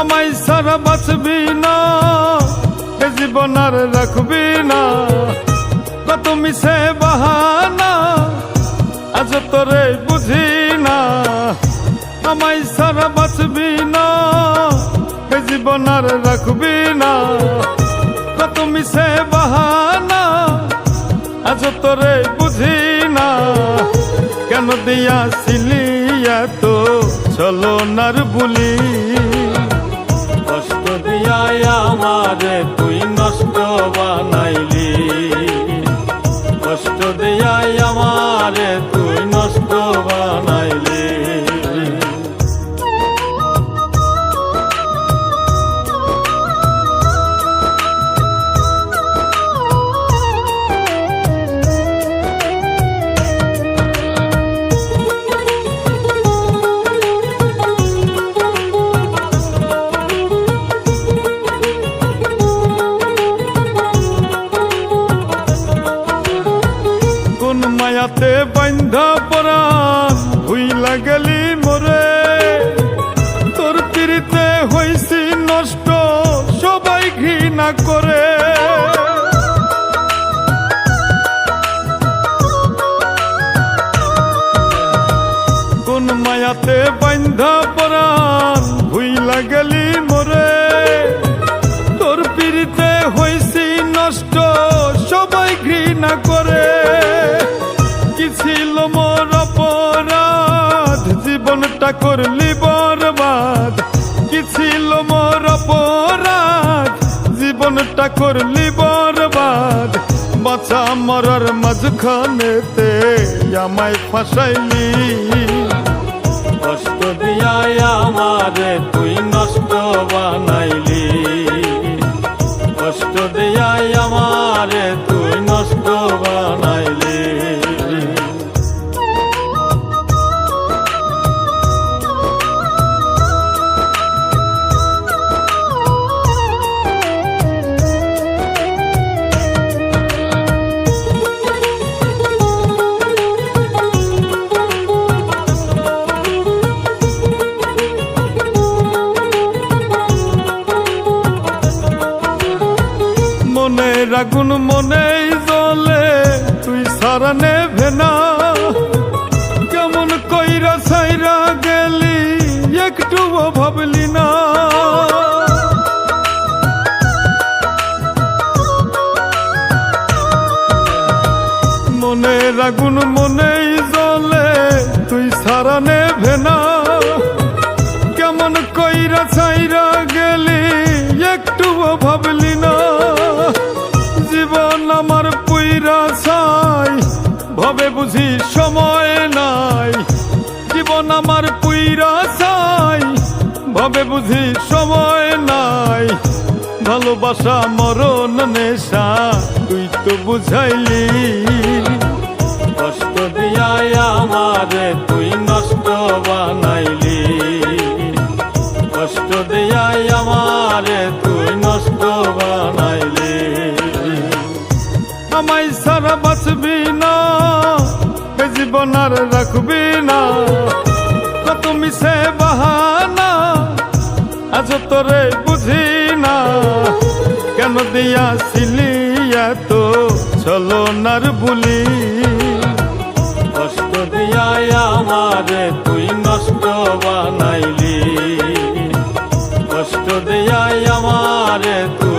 আমায় সারা বাঁচবি না, এ জীবন আর রাখবি না। কত মিছে বাহানা আজ তোরে বুঝি না। আমায় সারা বাঁচবি না, এ জীবন আর রাখবি না। কত মিছে বাহানা আজ তোরে বুঝি না। কেন দিয়াছিলি এত ছলনার বুলি? কষ্ট দিয়া আমারে তুই নষ্ট বানাইলি। কষ্ট দিয়া আমারে তুই নষ্ট বানাইলি। মায়াতে বান্ধা পরাণ ভুইলা গেলি মোরে। তোর পিড়িতে হইছি নষ্ট সবাই ঘৃণা করে। কোন মায়াতে বান্ধা পরাণ ভুইলা গেলি মোরে। তোর পিড়িতে হইছি নষ্ট সবাই ঘৃণা করে। কি ছিল মোর অপরাধ জীবনটা করলি বরবাদ? কি ছিল মোর অপরাধ জীবনটা করলি বরবাদ? বাঁচা মরার মাঝখানেতে আমায় ফাঁসাইলি। কষ্ট দিয়া আমারে তুই নষ্ট বানাইলি। কষ্ট দিয়া আমারে তুই নষ্ট বানাইলি। মনের আগুন মনেই জ্বলে তুই সারা নেভে না। কেমন কইরা ছাইরা গেলি একটুও ভাবলি না। মনের আগুন মনেই জ্বলে তুই সারা নেভে না। কেমন কইরা ছাইরা গেলি একটুও ভাবলি না। জীবন আমার পুইরা ছাই ভাবে বুঝি সময় নাই। জীবন আমার পুইরা ছাই ভাবে বুঝি সময় নাই। ভালোবাসা মরণ নেশা তুই তো বুঝাইলি। কষ্ট দিয়া আমারে তুই নষ্ট বানাইলি। কষ্ট দিয়া আমারে তুই নষ্ট বানাইলি। আমায় সারা বাঁচবি না, এ জীবন আর রাখবি না। কত মিছে বাহানা আজ তোরে বুঝি না। কেন দিয়াছিলি এত ছলনার বুলি? কষ্ট দিয়া আমারে তুই নষ্ট বানাইলি। কষ্ট দিয়া আমারে তুই